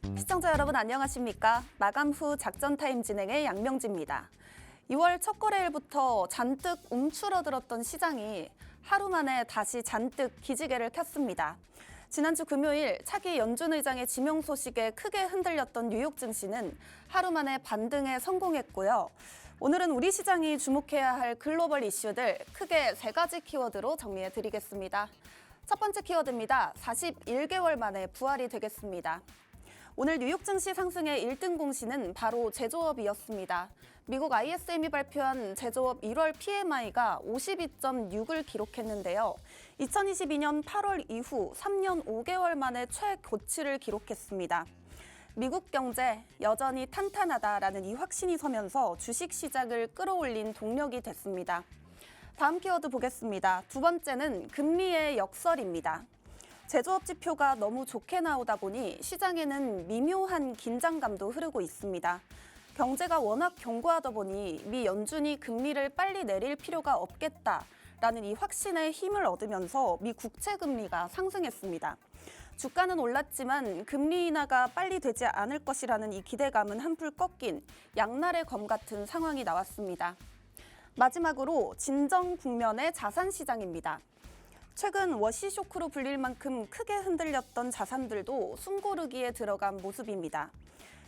시청자 여러분 안녕하십니까? 마감 후 작전 타임 진행의 양명지입니다. 2월 첫 거래일부터 잔뜩 움츠러들었던 시장이 하루 만에 다시 잔뜩 기지개를 켰습니다. 지난주 금요일 차기 연준 의장의 지명 소식에 크게 흔들렸던 뉴욕 증시는 하루 만에 반등에 성공했고요. 오늘은 우리 시장이 주목해야 할 글로벌 이슈들 크게 세 가지 키워드로 정리해드리겠습니다. 첫 번째 키워드입니다. 41개월 만에 부활이 되겠습니다. 오늘 뉴욕 증시 상승의 1등 공신은 바로 제조업이었습니다. 미국 ISM이 발표한 제조업 1월 PMI가 52.6을 기록했는데요. 2022년 8월 이후 3년 5개월 만에 최고치를 기록했습니다. 미국 경제 여전히 탄탄하다라는 이 확신이 서면서 주식 시장을 끌어올린 동력이 됐습니다. 다음 키워드 보겠습니다. 두 번째는 금리의 역설입니다. 제조업 지표가 너무 좋게 나오다 보니 시장에는 미묘한 긴장감도 흐르고 있습니다. 경제가 워낙 견고하다 보니 미 연준이 금리를 빨리 내릴 필요가 없겠다라는 이 확신에 힘을 얻으면서 미 국채 금리가 상승했습니다. 주가는 올랐지만 금리 인하가 빨리 되지 않을 것이라는 이 기대감은 한풀 꺾인 양날의 검 같은 상황이 나왔습니다. 마지막으로 진정 국면의 자산 시장입니다. 최근 워시 쇼크로 불릴 만큼 크게 흔들렸던 자산들도 숨고르기에 들어간 모습입니다.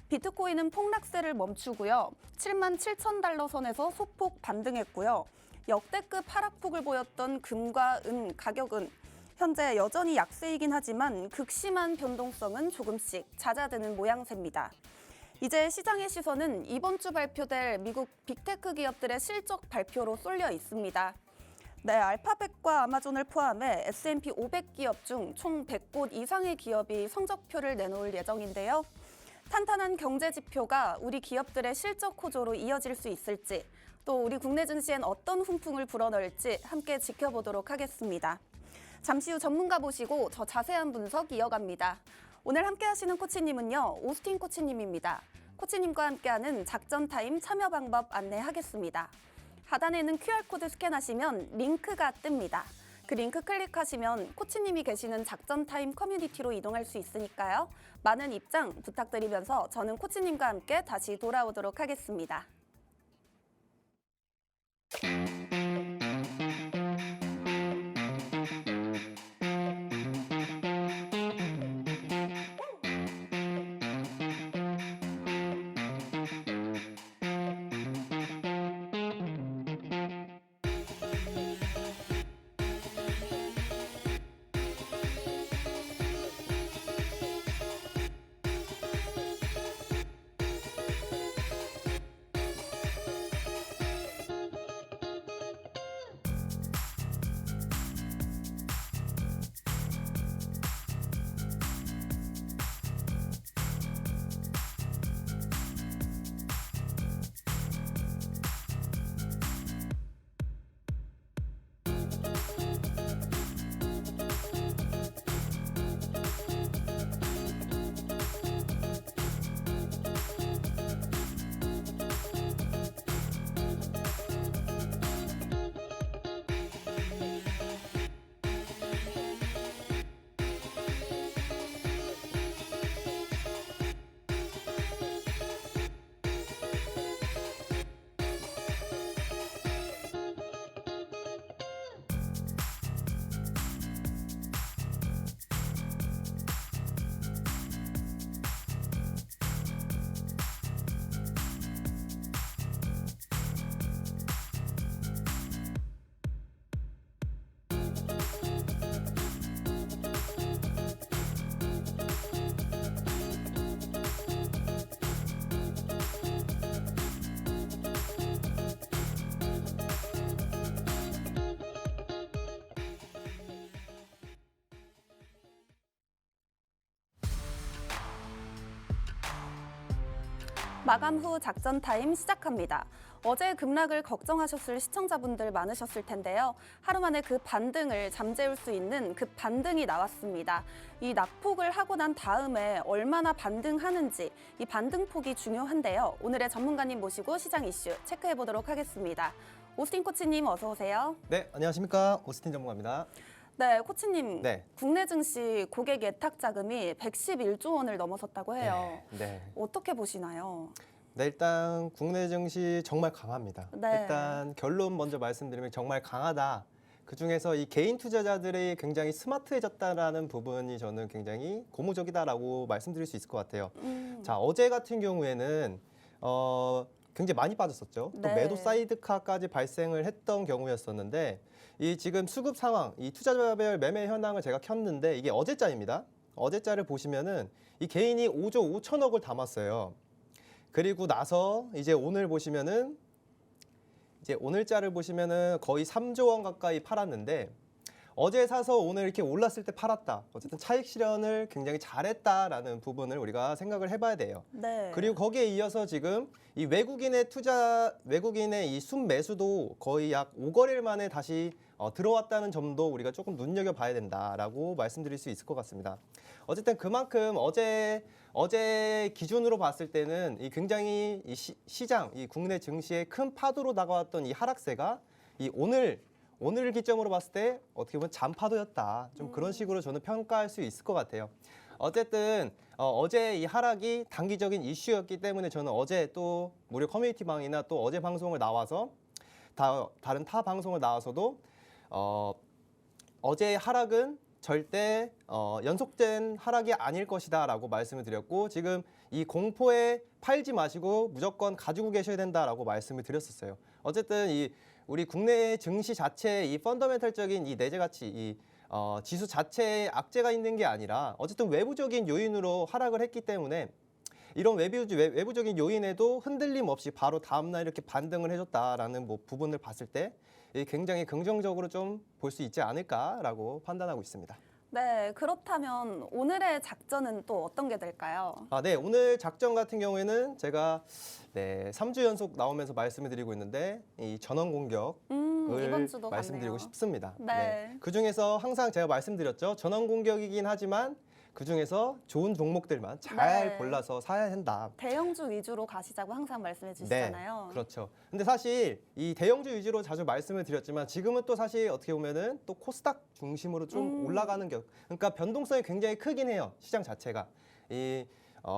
비트코인은 폭락세를 멈추고요. 7만 7천 달러 선에서 소폭 반등했고요. 역대급 하락폭을 보였던 금과 은 가격은 현재 여전히 약세이긴 하지만 극심한 변동성은 조금씩 잦아드는 모양새입니다. 이제 시장의 시선은 이번 주 발표될 미국 빅테크 기업들의 실적 발표로 쏠려 있습니다. 네, 알파벳과 아마존을 포함해 S&P 500 기업 중 총 100곳 이상의 기업이 성적표를 내놓을 예정인데요. 탄탄한 경제 지표가 우리 기업들의 실적 호조로 이어질 수 있을지, 또 우리 국내 증시엔 어떤 훈풍을 불어넣을지 함께 지켜보도록 하겠습니다. 잠시 후 전문가 모시고 더 자세한 분석 이어갑니다. 오늘 함께 하시는 코치님은요, 오스틴 코치님입니다. 코치님과 함께하는 작전 타임 참여 방법 안내하겠습니다. 하단에 있는 QR코드 스캔하시면 링크가 뜹니다. 그 링크 클릭하시면 코치님이 계시는 작전 타임 커뮤니티로 이동할 수 있으니까요. 많은 입장 부탁드리면서 저는 코치님과 함께 다시 돌아오도록 하겠습니다. 마감 후 작전 타임 시작합니다. 어제 급락을 걱정하셨을 시청자분들 많으셨을 텐데요. 하루 만에 그 반등을 잠재울 수 있는 그 반등이 나왔습니다. 이 낙폭을 하고 난 다음에 얼마나 반등하는지 이 반등폭이 중요한데요. 오늘의 전문가님 모시고 시장 이슈 체크해 보도록 하겠습니다. 오스틴 코치님 어서 오세요. 네, 안녕하십니까. 오스틴 전문가입니다. 네, 코치님. 네. 국내 증시 고객 예탁 자금이 111조 원을 넘어섰다고 해요. 네. 어떻게 보시나요? 네, 일단 국내 증시 정말 강합니다. 네. 일단 결론 먼저 말씀드리면 정말 강하다. 그중에서 이 개인 투자자들이 굉장히 스마트해졌다라는 부분이 저는 굉장히 고무적이다라고 말씀드릴 수 있을 것 같아요. 자, 어제 같은 경우에는 굉장히 많이 빠졌었죠. 또 네. 매도 사이드카까지 발생을 했던 경우였었는데 이 지금 수급 상황, 이 투자자별 매매 현황을 제가 켰는데 이게 어제자입니다. 어제자를 보시면은 이 개인이 5조 5천억을 담았어요. 그리고 나서 이제 오늘 보시면은 이제 오늘자를 보시면은 거의 3조 원 가까이 팔았는데 어제 사서 오늘 이렇게 올랐을 때 팔았다. 어쨌든 차익 실현을 굉장히 잘했다라는 부분을 우리가 생각을 해봐야 돼요. 네. 그리고 거기에 이어서 지금 이 외국인의 이 순매수도 거의 약 5거래일 만에 다시 들어왔다는 점도 우리가 조금 눈여겨봐야 된다라고 말씀드릴 수 있을 것 같습니다. 어쨌든 그만큼 어제 기준으로 봤을 때는 이 굉장히 이 시장, 이 국내 증시에 큰 파도로 다가왔던 이 하락세가 이 오늘 기점으로 봤을 때 어떻게 보면 잔파도였다. 좀 그런 식으로 저는 평가할 수 있을 것 같아요. 어쨌든 어제 이 하락이 단기적인 이슈였기 때문에 저는 어제 또 무료 커뮤니티 방이나 또 어제 방송을 나와서 다른 타 방송을 나와서도 어제의 하락은 절대 연속된 하락이 아닐 것이다라고 말씀을 드렸고 지금 이 공포에 팔지 마시고 무조건 가지고 계셔야 된다라고 말씀을 드렸었어요. 어쨌든 우리 국내 증시 자체의 이 펀더멘털적인 이 내재 가치, 이 지수 자체에 악재가 있는 게 아니라 어쨌든 외부적인 요인으로 하락을 했기 때문에 이런 외부적인 요인에도 흔들림 없이 바로 다음날 이렇게 반등을 해줬다라는 부분을 봤을 때 굉장히 긍정적으로 좀 볼 수 있지 않을까라고 판단하고 있습니다. 네, 그렇다면 오늘의 작전은 또 어떤 게 될까요? 네, 오늘 작전 같은 경우에는 제가 3주 연속 나오면서 말씀을 드리고 있는데 이 전원 공격을 이번 주도 말씀드리고 같네요. 싶습니다. 네. 그중에서 항상 제가 말씀드렸죠. 전원 공격이긴 하지만 그중에서 좋은 종목들만 잘 네. 골라서 사야 한다. 대형주 위주로 가시자고 항상 말씀해 네, 주시잖아요. 그렇죠. 근데 사실 이 대형주 위주로 자주 말씀을 드렸지만 지금은 또 사실 어떻게 보면은 또 코스닥 중심으로 좀 올라가는 그러니까 변동성이 굉장히 크긴 해요. 시장 자체가.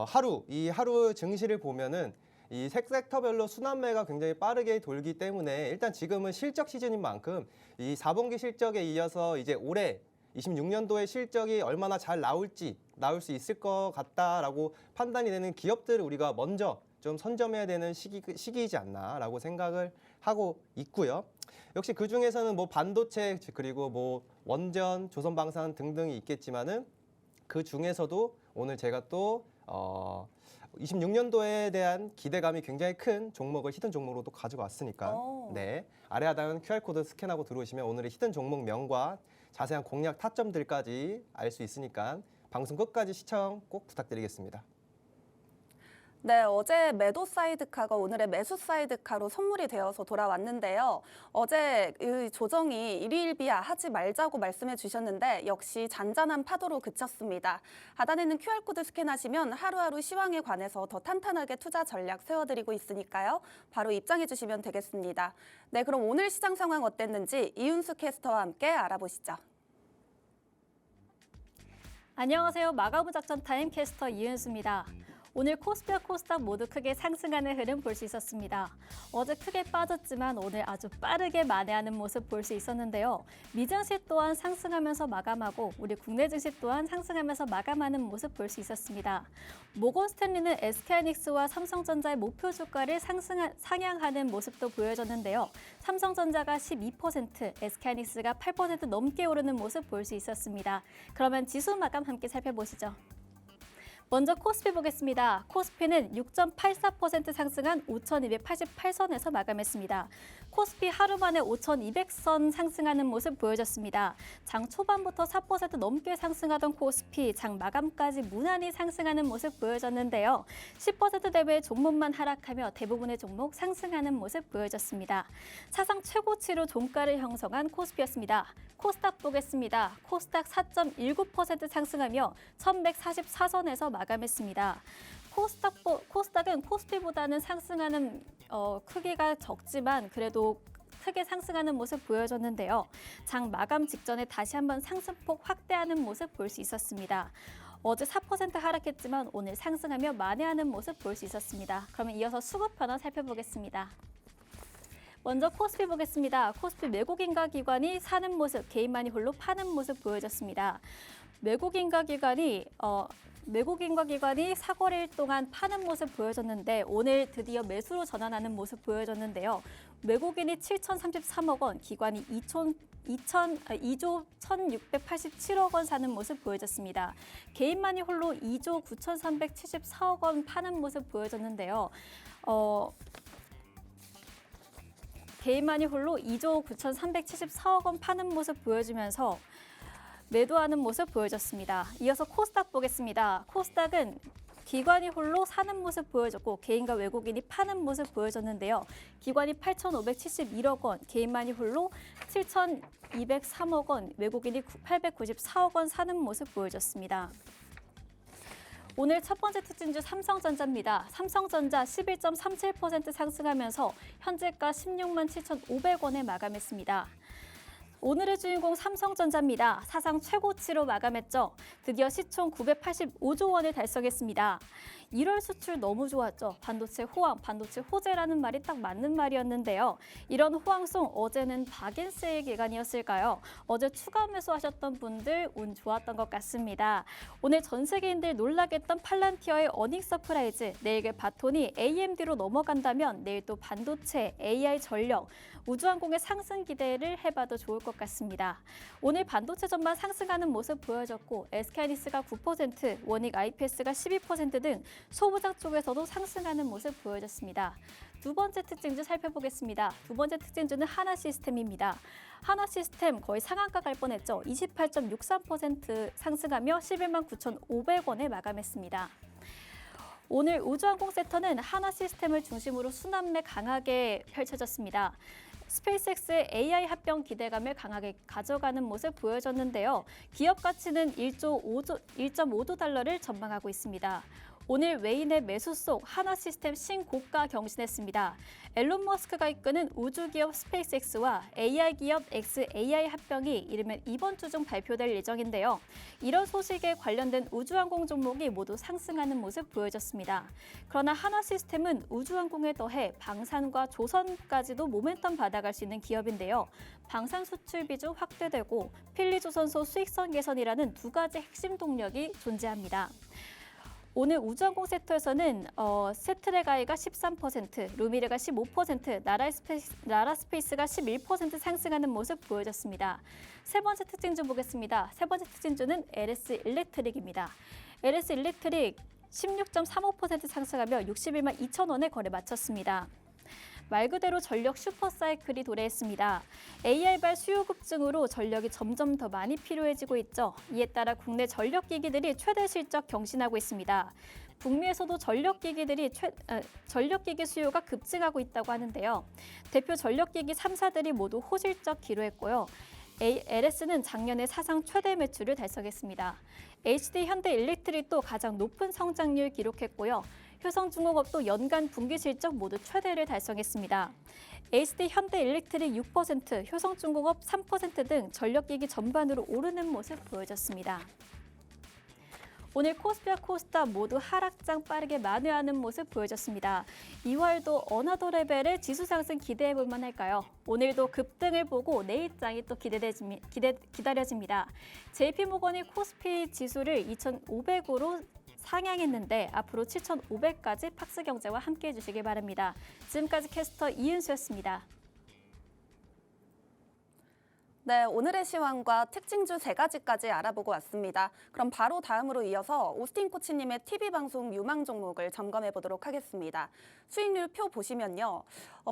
하루 증시를 보면은 이 섹터별로 순환매가 굉장히 빠르게 돌기 때문에 일단 지금은 실적 시즌인 만큼 이 4분기 실적에 이어서 이제 올해 26년도의 실적이 얼마나 잘 나올 수 있을 것 같다라고 판단이 되는 기업들을 우리가 먼저 좀 선점해야 되는 시기이지 않나라고 생각을 하고 있고요. 역시 그 중에서는 뭐 반도체 그리고 뭐 원전, 조선방산 등등이 있겠지만은 그 중에서도 오늘 제가 또 26년도에 대한 기대감이 굉장히 큰 종목을 히든 종목으로 또 가지고 왔으니까 네, 아래 하단 QR코드 스캔하고 들어오시면 오늘의 히든 종목명과 자세한 공략 타점들까지 알 수 있으니까 방송 끝까지 시청 꼭 부탁드리겠습니다. 네, 어제 매도 사이드카가 오늘의 매수 사이드카로 선물이 되어서 돌아왔는데요. 어제 이 조정이 일희일비야 하지 말자고 말씀해 주셨는데 역시 잔잔한 파도로 그쳤습니다. 하단에 있는 QR코드 스캔하시면 하루하루 시황에 관해서 더 탄탄하게 투자 전략 세워드리고 있으니까요. 바로 입장해 주시면 되겠습니다. 네, 그럼 오늘 시장 상황 어땠는지 이윤수 캐스터와 함께 알아보시죠. 안녕하세요. 마가부 작전 타임 캐스터 이은수입니다. 오늘 코스피와 코스닥 모두 크게 상승하는 흐름 볼 수 있었습니다. 어제 크게 빠졌지만 오늘 아주 빠르게 만회하는 모습 볼 수 있었는데요. 미증시 또한 상승하면서 마감하고 우리 국내 증시 또한 상승하면서 마감하는 모습 볼 수 있었습니다. 모건 스탠리는 SK하이닉스와 삼성전자의 목표 주가를 상향하는 모습도 보여졌는데요. 삼성전자가 12%, SK하이닉스가 8% 넘게 오르는 모습 볼 수 있었습니다. 그러면 지수 마감 함께 살펴보시죠. 먼저 코스피 보겠습니다. 코스피는 6.84% 상승한 5,288선에서 마감했습니다. 코스피 하루 만에 5,200선 상승하는 모습 보여졌습니다. 장 초반부터 4% 넘게 상승하던 코스피 장 마감까지 무난히 상승하는 모습 보여졌는데요. 10%대의 종목만 하락하며 대부분의 종목 상승하는 모습 보여졌습니다. 사상 최고치로 종가를 형성한 코스피였습니다. 코스닥 보겠습니다. 코스닥 4.19% 상승하며 1,144선에서 마감했습니다. 코스닥은 코스피보다는 상승하는 크기가 적지만 그래도 크게 상승하는 모습 보여줬는데요. 장 마감 직전에 다시 한번 상승폭 확대하는 모습 볼 수 있었습니다. 어제 4% 하락했지만 오늘 상승하며 만회하는 모습 볼 수 있었습니다. 그러면 이어서 수급 변화 살펴보겠습니다. 먼저 코스피 보겠습니다. 코스피 외국인과 기관이 사는 모습, 개인만이 홀로 파는 모습 보여줬습니다. 외국인과 기관이 사거래일 동안 파는 모습 보여줬는데 오늘 드디어 매수로 전환하는 모습 보여줬는데요. 외국인이 7,033억 원, 기관이 2조 1,687억 원 사는 모습 보여줬습니다. 개인만이 홀로 2조 9,374억 원 파는 모습 보여줬는데요. 개인만이 홀로 2조 9,374억 원 파는 모습 보여주면서 매도하는 모습 보여줬습니다. 이어서 코스닥 보겠습니다. 코스닥은 기관이 홀로 사는 모습 보여줬고 개인과 외국인이 파는 모습 보여줬는데요. 기관이 8,571억 원, 개인만이 홀로 7,203억 원, 외국인이 894억 원 사는 모습 보여줬습니다. 오늘 첫 번째 특징주 삼성전자입니다. 삼성전자 11.37% 상승하면서 현재가 16만 7,500원에 마감했습니다. 오늘의 주인공 삼성전자입니다. 사상 최고치로 마감했죠. 드디어 시총 985조 원을 달성했습니다. 1월 수출 너무 좋았죠. 반도체 호황, 반도체 호재라는 말이 딱 맞는 말이었는데요. 이런 호황송 어제는 박앤세일 기간이었을까요? 어제 추가 매수하셨던 분들 운 좋았던 것 같습니다. 오늘 전 세계인들 놀라겠던 팔란티어의 어닝 서프라이즈, 내일 바톤이 AMD로 넘어간다면 내일 또 반도체, AI 전력, 우주항공의 상승 기대를 해봐도 좋을 것 같습니다. 오늘 반도체 전반 상승하는 모습 보여졌고 SK하이닉스가 9%, 원익 IPS가 12% 등 소부장 쪽에서도 상승하는 모습 보여졌습니다. 두 번째 특징주 살펴보겠습니다. 두 번째 특징주는 하나시스템입니다. 하나시스템 거의 상한가 갈 뻔했죠. 28.63% 상승하며 11만 9,500원에 마감했습니다. 오늘 우주항공 섹터는 하나시스템을 중심으로 수남매 강하게 펼쳐졌습니다. 스페이스X의 AI 합병 기대감을 강하게 가져가는 모습 보여줬는데요. 기업 가치는 1.5조 달러를 전망하고 있습니다. 오늘 외인의 매수 속 하나시스템 신고가 경신했습니다. 앨런 머스크가 이끄는 우주기업 스페이스X와 AI 기업 xAI 합병이 이르면 이번 주 중 발표될 예정인데요. 이런 소식에 관련된 우주항공 종목이 모두 상승하는 모습 보여졌습니다. 그러나 하나시스템은 우주항공에 더해 방산과 조선까지도 모멘텀 받아갈 수 있는 기업인데요. 방산 수출 비중 확대되고 필리조선소 수익성 개선이라는 두 가지 핵심 동력이 존재합니다. 오늘 우주항공 섹터에서는 세트레가이가 13%, 루미르가 15%, 나라스페이스가 11% 상승하는 모습 보여졌습니다. 세 번째 특징주 보겠습니다. 세 번째 특징주는 LS 일렉트릭입니다. LS 일렉트릭 16.35% 상승하며 61만 2천 원에 거래 마쳤습니다. 말 그대로 전력 슈퍼사이클이 도래했습니다. AI발 수요 급증으로 전력이 점점 더 많이 필요해지고 있죠. 이에 따라 국내 전력기기들이 최대 실적 경신하고 있습니다. 북미에서도 전력기기 수요가 급증하고 있다고 하는데요. 대표 전력기기 3사들이 모두 호실적 기록했고요. LS는 작년에 사상 최대 매출을 달성했습니다. HD 현대일렉트릭도 가장 높은 성장률 기록했고요. 효성중공업도 연간 분기 실적 모두 최대를 달성했습니다. HD 현대일렉트릭 6%, 효성중공업 3% 등 전력기기 전반으로 오르는 모습 보여졌습니다. 오늘 코스피와 코스닥 모두 하락장 빠르게 만회하는 모습 보여졌습니다. 2월도 어나더 레벨의 지수 상승 기대해볼 만할까요? 오늘도 급등을 보고 내일장이 또 기다려집니다. JP모건이 코스피 지수를 2,500으로 상향했는데 앞으로 7,500까지 팍스경제와 함께해 주시기 바랍니다. 지금까지 캐스터 이은수였습니다. 네, 오늘의 시황과 특징주 3가지까지 알아보고 왔습니다. 그럼 바로 다음으로 이어서 오스틴 코치님의 TV방송 유망 종목을 점검해 보도록 하겠습니다. 수익률 표 보시면요.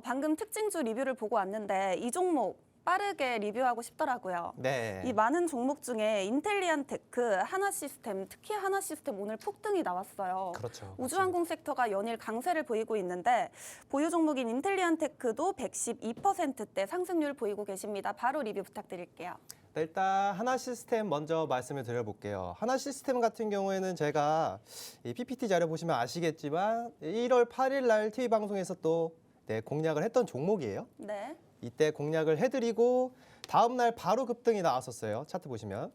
방금 특징주 리뷰를 보고 왔는데 이 종목 빠르게 리뷰하고 싶더라고요. 네. 이 많은 종목 중에 인텔리안테크, 하나시스템, 특히 하나시스템 오늘 폭등이 나왔어요. 그렇죠. 우주항공 섹터가 연일 강세를 보이고 있는데 보유 종목인 인텔리안테크도 112%대 상승률 보이고 계십니다. 바로 리뷰 부탁드릴게요. 네, 일단 하나시스템 먼저 말씀을 드려볼게요. 하나시스템 같은 경우에는 제가 이 PPT 자료 보시면 아시겠지만 1월 8일 날 TV 방송에서 또 공략을 했던 종목이에요. 네. 이때 공략을 해드리고 다음 날 바로 급등이 나왔었어요. 차트 보시면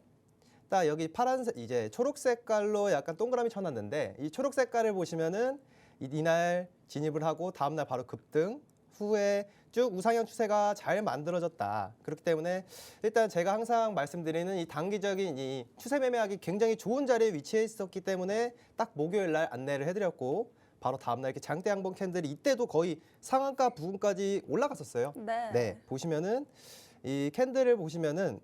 딱 여기 파란색 이제 초록 색깔로 약간 동그라미 쳐놨는데 이 초록 색깔을 보시면은 이날 진입을 하고 다음 날 바로 급등 후에 쭉 우상향 추세가 잘 만들어졌다. 그렇기 때문에 일단 제가 항상 말씀드리는 이 단기적인 이 추세 매매하기 굉장히 좋은 자리에 위치해 있었기 때문에 딱 목요일 날 안내를 해드렸고 바로 다음 날 이렇게 장대 양봉 캔들이 이때도 거의 상한가 부근까지 올라갔었어요. 네. 네, 보시면은 이 캔들을 보시면은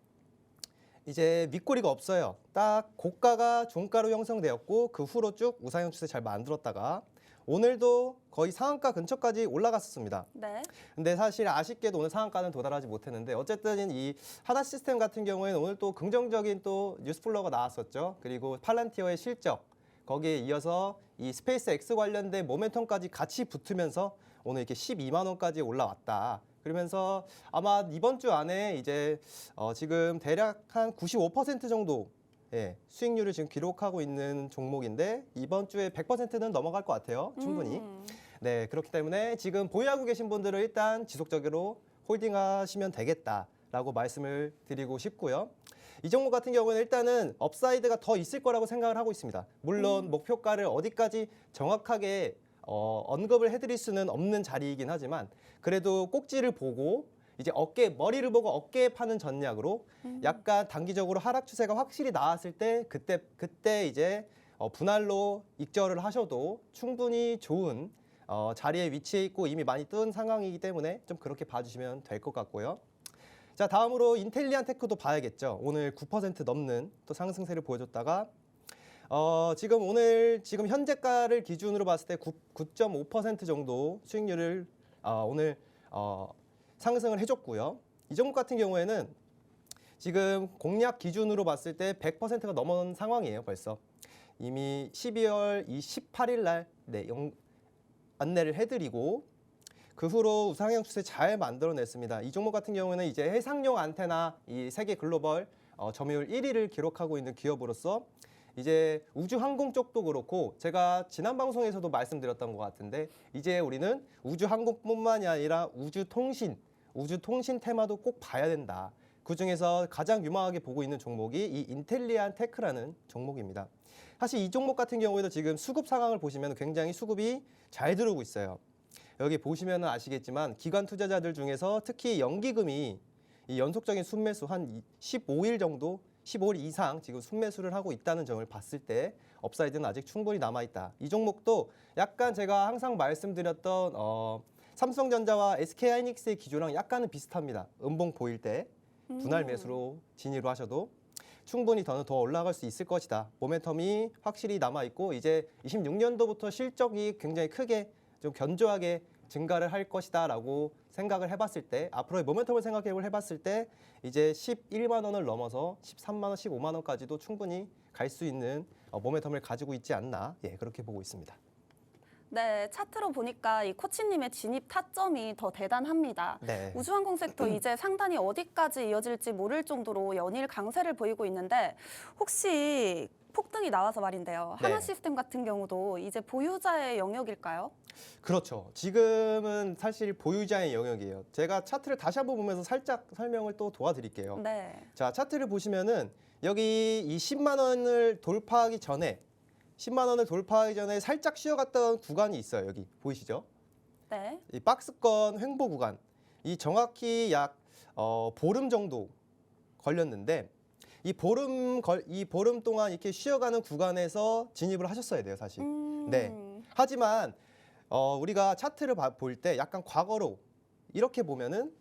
이제 윗꼬리가 없어요. 딱 고가가 종가로 형성되었고 그 후로 쭉 우상향 추세 잘 만들었다가 오늘도 거의 상한가 근처까지 올라갔었습니다. 네. 근데 사실 아쉽게도 오늘 상한가는 도달하지 못했는데 어쨌든 이 하나 시스템 같은 경우에는 오늘 또 긍정적인 또 뉴스플러가 나왔었죠. 그리고 팔란티어의 실적 거기에 이어서 이 스페이스 X 관련된 모멘텀까지 같이 붙으면서 오늘 이렇게 12만 원까지 올라왔다. 그러면서 아마 이번 주 안에 이제 지금 대략 한 95% 정도 수익률을 지금 기록하고 있는 종목인데 이번 주에 100%는 넘어갈 것 같아요. 충분히. 네, 그렇기 때문에 지금 보유하고 계신 분들은 일단 지속적으로 홀딩하시면 되겠다라고 말씀을 드리고 싶고요. 이 종목 같은 경우는 일단은 업사이드가 더 있을 거라고 생각을 하고 있습니다. 물론 목표가를 어디까지 정확하게 언급을 해드릴 수는 없는 자리이긴 하지만 그래도 꼭지를 보고 이제 머리를 보고 어깨에 파는 전략으로 약간 단기적으로 하락 추세가 확실히 나왔을 때 그때 이제 분할로 익절을 하셔도 충분히 좋은 자리에 위치해 있고 이미 많이 뜬 상황이기 때문에 좀 그렇게 봐주시면 될 것 같고요. 자, 다음으로 인텔리안 테크도 봐야겠죠. 오늘 9% 넘는 또 상승세를 보여줬다가 지금 현재가를 기준으로 봤을 때 9.5% 정도 수익률을 오늘 상승을 해줬고요. 이 종목 같은 경우에는 지금 공략 기준으로 봤을 때 100%가 넘은 상황이에요. 벌써 이미 12월 18일 날 안내를 해드리고 그 후로 우상향 추세 잘 만들어냈습니다. 이 종목 같은 경우는 이제 해상용 안테나 이 세계 글로벌 점유율 1위를 기록하고 있는 기업으로서 이제 우주항공 쪽도 그렇고 제가 지난 방송에서도 말씀드렸던 것 같은데 이제 우리는 우주항공뿐만이 아니라 우주통신 테마도 꼭 봐야 된다. 그중에서 가장 유망하게 보고 있는 종목이 이 인텔리안 테크라는 종목입니다. 사실 이 종목 같은 경우에도 지금 수급 상황을 보시면 굉장히 수급이 잘 들어오고 있어요. 여기 보시면 아시겠지만 기관 투자자들 중에서 특히 연기금이 이 연속적인 순매수 한 15일 정도 15일 이상 지금 순매수를 하고 있다는 점을 봤을 때 업사이드는 아직 충분히 남아있다. 이 종목도 약간 제가 항상 말씀드렸던 삼성전자와 SK하이닉스의 기조랑 약간은 비슷합니다. 음봉 보일 때 분할 매수로 진입을 하셔도 충분히 더 올라갈 수 있을 것이다. 모멘텀이 확실히 남아있고 이제 26년도부터 실적이 굉장히 크게 좀 견조하게 증가를 할 것이다 라고 생각을 해봤을 때 앞으로의 모멘텀을 생각을 해봤을 때 이제 11만 원을 넘어서 13만 원, 15만 원까지도 충분히 갈 수 있는 모멘텀을 가지고 있지 않나 그렇게 보고 있습니다. 네, 차트로 보니까 이 코치님의 진입 타점이 더 대단합니다. 네. 우주항공 섹터 이제 상단이 어디까지 이어질지 모를 정도로 연일 강세를 보이고 있는데 혹시 폭등이 나와서 말인데요. 네. 하나 시스템 같은 경우도 이제 보유자의 영역일까요? 그렇죠. 지금은 사실 보유자의 영역이에요. 제가 차트를 다시 한번 보면서 살짝 설명을 또 도와드릴게요. 네. 자, 차트를 보시면은 여기 이 10만 원을 돌파하기 전에 10만 원을 돌파하기 전에 살짝 쉬어갔던 구간이 있어요. 여기 보이시죠? 네. 이 박스권 횡보 구간. 이 정확히 약 보름 정도 걸렸는데 이 보름 동안 이렇게 쉬어가는 구간에서 진입을 하셨어야 돼요, 사실. 네. 하지만 우리가 차트를 볼 때 약간 과거로 이렇게 보면은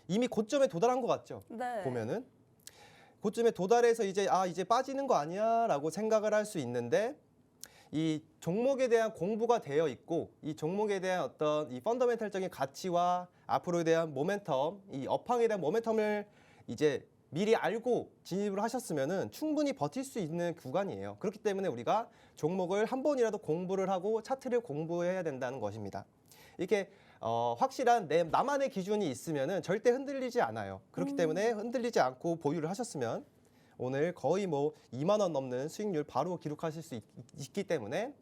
이미 고점에 도달한 것 같죠? 네. 보면은 고점에 도달해서 이제 이제 빠지는 거 아니야라고 생각을 할 수 있는데 이 종목에 대한 공부가 되어 있고 이 종목에 대한 어떤 이 펀더멘탈적인 가치와 앞으로에 대한 모멘텀, 이 업황에 대한 모멘텀을 이제 미리 알고 진입을 하셨으면은 충분히 버틸 수 있는 구간이에요. 그렇기 때문에 우리가 종목을 한 번이라도 공부를 하고 차트를 공부해야 된다는 것입니다. 이렇게 확실한 나만의 기준이 있으면은 절대 흔들리지 않아요. 그렇기 때문에 흔들리지 않고 보유를 하셨으면 오늘 거의 뭐 2만 원 넘는 수익률 바로 기록하실 수 있기 때문에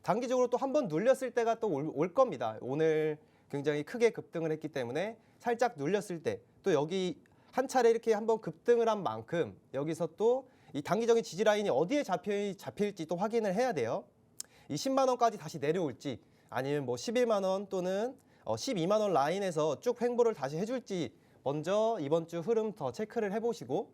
단기적으로 또 한 번 눌렸을 때가 또 올 겁니다. 오늘 굉장히 크게 급등을 했기 때문에 살짝 눌렸을 때 또 여기 한 차례 이렇게 한번 급등을 한 만큼 여기서 또 이 단기적인 지지 라인이 어디에 잡힐지 또 확인을 해야 돼요. 이 10만 원까지 다시 내려올지 아니면 뭐 11만 원 또는 12만 원 라인에서 쭉 횡보를 다시 해줄지 먼저 이번 주 흐름 더 체크를 해보시고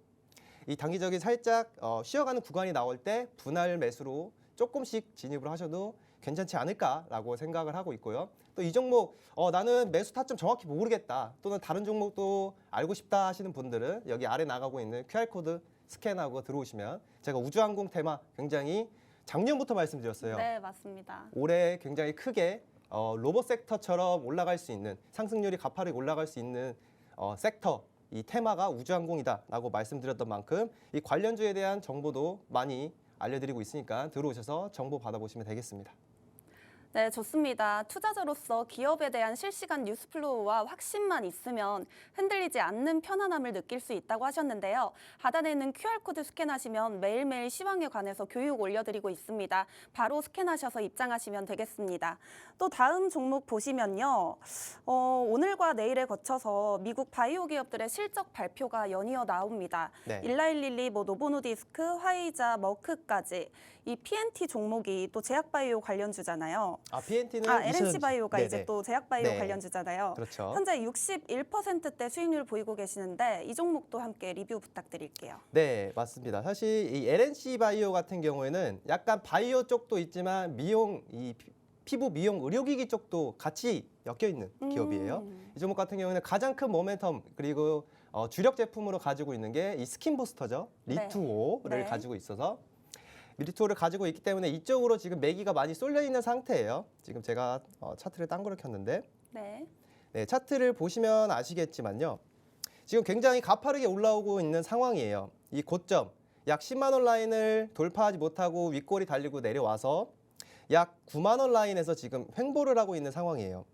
이 단기적인 살짝 쉬어가는 구간이 나올 때 분할 매수로 조금씩 진입을 하셔도 괜찮지 않을까라고 생각을 하고 있고요. 또 이 종목 나는 매수 타점 정확히 모르겠다 또는 다른 종목도 알고 싶다 하시는 분들은 여기 아래 나가고 있는 QR코드 스캔하고 들어오시면 제가 우주항공 테마 굉장히 작년부터 말씀드렸어요. 네, 맞습니다. 올해 굉장히 크게 로봇 섹터처럼 올라갈 수 있는 상승률이 가파르게 올라갈 수 있는 섹터 이 테마가 우주항공이다라고 말씀드렸던 만큼 이 관련주에 대한 정보도 많이 알려드리고 있으니까 들어오셔서 정보 받아보시면 되겠습니다. 네, 좋습니다. 투자자로서 기업에 대한 실시간 뉴스플로우와 확신만 있으면 흔들리지 않는 편안함을 느낄 수 있다고 하셨는데요. 하단에 있는 QR코드 스캔하시면 매일매일 시황에 관해서 교육 올려드리고 있습니다. 바로 스캔하셔서 입장하시면 되겠습니다. 또 다음 종목 보시면요. 오늘과 내일에 거쳐서 미국 바이오 기업들의 실적 발표가 연이어 나옵니다. 네. 일라일릴리, 노보노디스크, 화이자, 머크까지 이 PNT 종목이 또 제약바이오 관련주잖아요. PNT는 LNC 바이오가 이제 또 제약바이오 네. 관련주잖아요. 그렇죠. 현재 61%대 수익률 보이고 계시는데 이 종목도 함께 리뷰 부탁드릴게요. 네, 맞습니다. 사실 이 LNC 바이오 같은 경우에는 약간 바이오 쪽도 있지만 미용 이 피부 미용 의료기기 쪽도 같이 엮여 있는 기업이에요. 이 종목 같은 경우에는 가장 큰 모멘텀 그리고 주력 제품으로 가지고 있는 게 이 스킨 부스터죠. 리투오를 네. 가지고 있어서 리투오를 가지고 있기 때문에 이쪽으로 지금 매기가 많이 쏠려 있는 상태예요. 지금 제가 차트를 딴 거를 켰는데 네, 차트를 보시면 아시겠지만요. 지금 굉장히 가파르게 올라오고 있는 상황이에요. 이 고점 약 10만 원 라인을 돌파하지 못하고 윗골이 달리고 내려와서 약 9만 원 라인에서 지금 횡보를 하고 있는 상황이에요.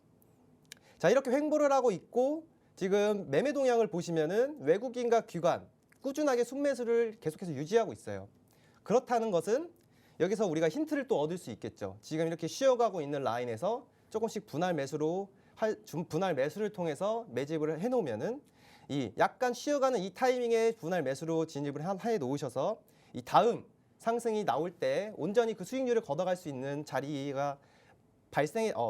자, 이렇게 횡보를 하고 있고 지금 매매 동향을 보시면은 외국인과 기관 꾸준하게 순매수를 계속해서 유지하고 있어요. 그렇다는 것은 여기서 우리가 힌트를 또 얻을 수 있겠죠. 지금 이렇게 쉬어가고 있는 라인에서 조금씩 분할 매수를 통해서 매집을 해놓으면은 이 약간 쉬어가는 이 타이밍에 분할 매수로 진입을 해 놓으셔서 이 다음 상승이 나올 때 온전히 그 수익률을 걷어갈 수 있는 자리가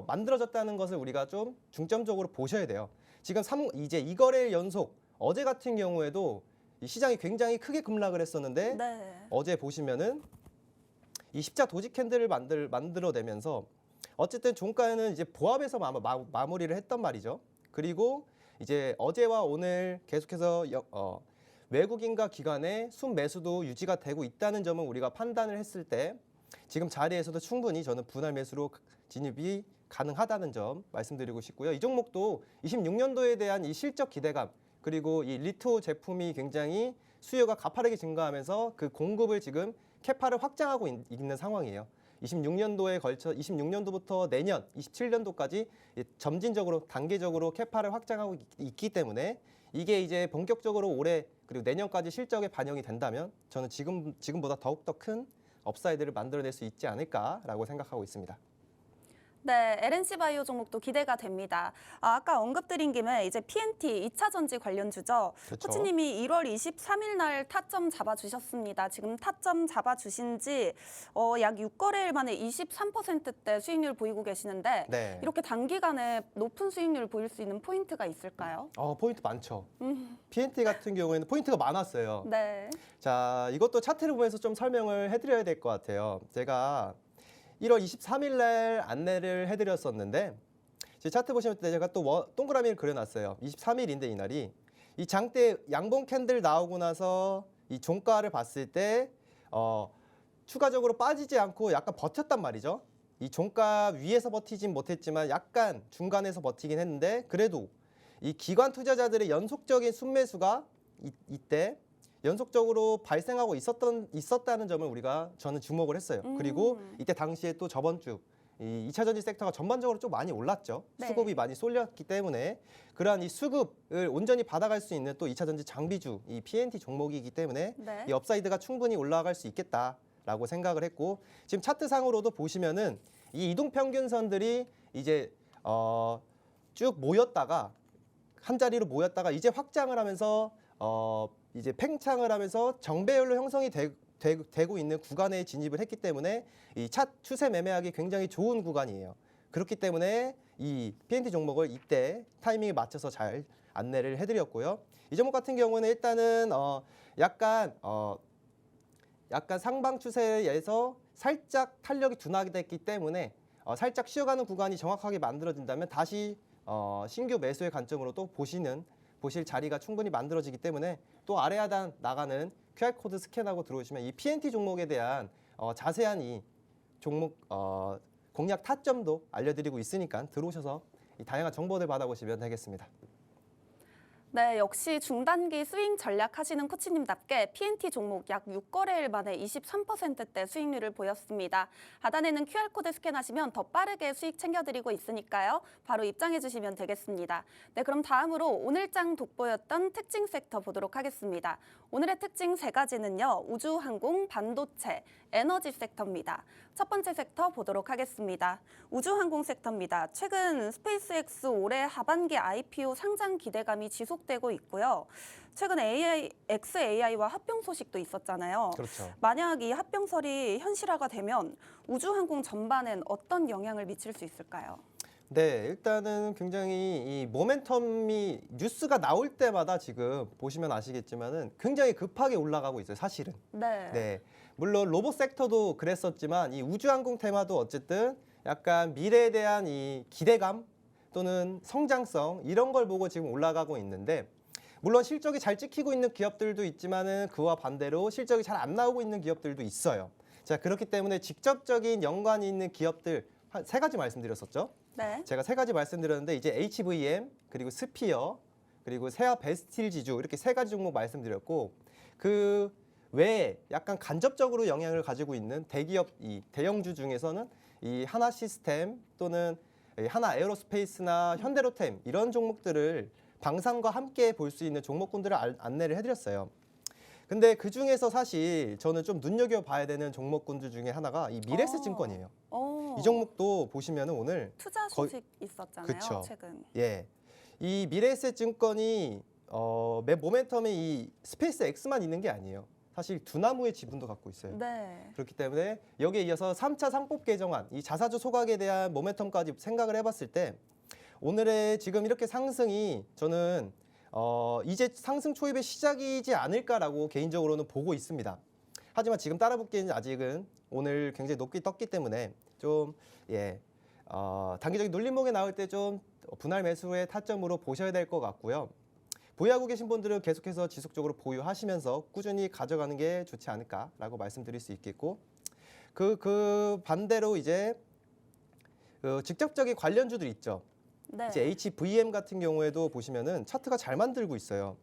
만들어졌다는 것을 우리가 좀 중점적으로 보셔야 돼요. 지금 이제 이 거래일 연속 어제 같은 경우에도 이 시장이 굉장히 크게 급락을 했었는데 어제 보시면은 이 십자 도직 캔들을 만들어내면서 어쨌든 종가에는 이제 보합에서 마무리를 했단 말이죠. 그리고 이제 어제와 오늘 계속해서 외국인과 기관의 순매수도 유지가 되고 있다는 점은 우리가 판단을 했을 때 지금 자리에서도 충분히 저는 분할 매수로 진입이 가능하다는 점 말씀드리고 싶고요. 이 종목도 26년도에 대한 이 실적 기대감 그리고 이 리투 제품이 굉장히 수요가 가파르게 증가하면서 그 공급을 지금 캐파를 확장하고 있는 상황이에요. 26년도부터 내년 27년도까지 점진적으로 단계적으로 캐파를 확장하고 있기 때문에 이게 이제 본격적으로 올해 그리고 내년까지 실적에 반영이 된다면 저는 지금보다 더욱더 큰 업사이드를 만들어낼 수 있지 않을까라고 생각하고 있습니다. 네, LNC 바이오 종목도 기대가 됩니다. 아까 언급드린 김에 이제 PNT 2차 전지 관련주죠. 그렇죠. 코치님이 1월 23일 날 타점 잡아주셨습니다. 지금 타점 잡아주신 지 약 6거래일 만에 23%대 수익률 보이고 계시는데 네. 이렇게 단기간에 높은 수익률 보일 수 있는 포인트가 있을까요? 포인트 많죠. PNT 같은 경우에는 포인트가 많았어요. 네. 자, 이것도 차트를 보면서 좀 설명을 해드려야 될 것 같아요. 제가 1월 23일 날 안내를 해드렸었는데 제 차트 보시면 제가 또 동그라미를 그려놨어요. 23일인데 이날이 이 장대 양봉 캔들 나오고 나서 이 종가를 봤을 때 추가적으로 빠지지 않고 약간 버텼단 말이죠. 이 종가 위에서 버티진 못했지만 약간 중간에서 버티긴 했는데 그래도 이 기관 투자자들의 연속적인 순매수가 이때 연속적으로 발생하고 있었다는 점을 저는 주목을 했어요. 그리고 이때 당시에 또 저번 주 이 2차 전지 섹터가 전반적으로 좀 많이 올랐죠. 네. 수급이 많이 쏠렸기 때문에 그러한 이 수급을 온전히 받아갈 수 있는 또 2차 전지 장비주 이 PNT 종목이기 때문에 네. 이 업사이드가 충분히 올라갈 수 있겠다라고 생각을 했고 지금 차트상으로도 보시면은 이 이동 평균선들이 이제 쭉 모였다가 한 자리로 모였다가 이제 확장을 하면서 이제 팽창을 하면서 정배열로 형성이 되고 있는 구간에 진입을 했기 때문에 이 차 추세 매매하기 굉장히 좋은 구간이에요. 그렇기 때문에 이 PNT 종목을 이때 타이밍에 맞춰서 잘 안내를 해드렸고요. 이 종목 같은 경우는 일단은 약간 상방 추세에서 살짝 탄력이 둔하게 됐기 때문에 살짝 쉬어가는 구간이 정확하게 만들어진다면 다시 신규 매수의 관점으로 또 보실 자리가 충분히 만들어지기 때문에 또 아래 하단 나가는 QR코드 스캔하고 들어오시면 이 PNT 종목에 대한 자세한 이 종목 공략 타점도 알려드리고 있으니까 들어오셔서 이 다양한 정보들 받아보시면 되겠습니다. 네, 역시 중단기 스윙 전략 하시는 코치님답게 PNT 종목 약 6거래일 만에 23%대 수익률을 보였습니다. 하단에는 QR코드 스캔하시면 더 빠르게 수익 챙겨드리고 있으니까요. 바로 입장해 주시면 되겠습니다. 네, 그럼 다음으로 오늘장 돋보였던 특징 섹터 보도록 하겠습니다. 오늘의 특징 세 가지는요. 우주, 항공, 반도체, 에너지 섹터입니다. 첫 번째 섹터 보도록 하겠습니다. 우주 항공 섹터입니다. 최근 스페이스X 올해 하반기 IPO 상장 기대감이 지속되고 있고요. 최근 XAI와 합병 소식도 있었잖아요. 그렇죠. 만약 이 합병설이 현실화가 되면 우주 항공 전반엔 어떤 영향을 미칠 수 있을까요? 네, 일단은 굉장히 이 모멘텀이 뉴스가 나올 때마다 지금 보시면 아시겠지만은 굉장히 급하게 올라가고 있어요, 사실은. 네. 네. 물론 로봇 섹터도 그랬었지만 이 우주항공 테마도 어쨌든 약간 미래에 대한 이 기대감 또는 성장성 이런 걸 보고 지금 올라가고 있는데 물론 실적이 잘 찍히고 있는 기업들도 있지만은 그와 반대로 실적이 잘 안 나오고 있는 기업들도 있어요. 자, 그렇기 때문에 직접적인 연관이 있는 기업들 한 세 가지 말씀드렸었죠. 네. 제가 세 가지 말씀드렸는데 이제 HVM 그리고 스피어 그리고 세아 베스틸 지주 이렇게 세 가지 종목 말씀드렸고 그 외에 약간 간접적으로 영향을 가지고 있는 대기업 이 대형주 중에서는 이 하나 시스템 또는 이 하나 에어로스페이스나 현대로템 이런 종목들을 방산과 함께 볼 수 있는 종목군들을 안내를 해드렸어요. 근데 그 중에서 사실 저는 좀 눈여겨봐야 되는 종목군들 중에 하나가 이 미래에셋 증권이에요. 이 종목도 보시면은 오늘 투자 소식 있었잖아요. 그쵸. 최근. 예, 이 미래에셋 증권이 모멘텀에 이 스페이스 X만 있는 게 아니에요. 사실 두나무의 지분도 갖고 있어요. 네. 그렇기 때문에 여기에 이어서 3차 상법 개정안, 이 자사주 소각에 대한 모멘텀까지 생각을 해봤을 때 오늘의 지금 이렇게 상승이 저는 이제 상승 초입의 시작이지 않을까라고 개인적으로는 보고 있습니다. 하지만 지금 따라붙기에는 아직은 오늘 굉장히 높게 떴기 때문에 좀 단기적인 눌림목에 나올 때 좀 분할 매수의 타점으로 보셔야 될 것 같고요. 보유하고 계신 분들은 계속해서 지속적으로 보유하시면서 꾸준히 가져가는 게 좋지 않을까라고 말씀드릴 수 있겠고 그 반대로 이제 직접적인 관련주들 있죠. 네. 이제 HVM 같은 경우에도 보시면은 차트가 잘 만들고 있어요.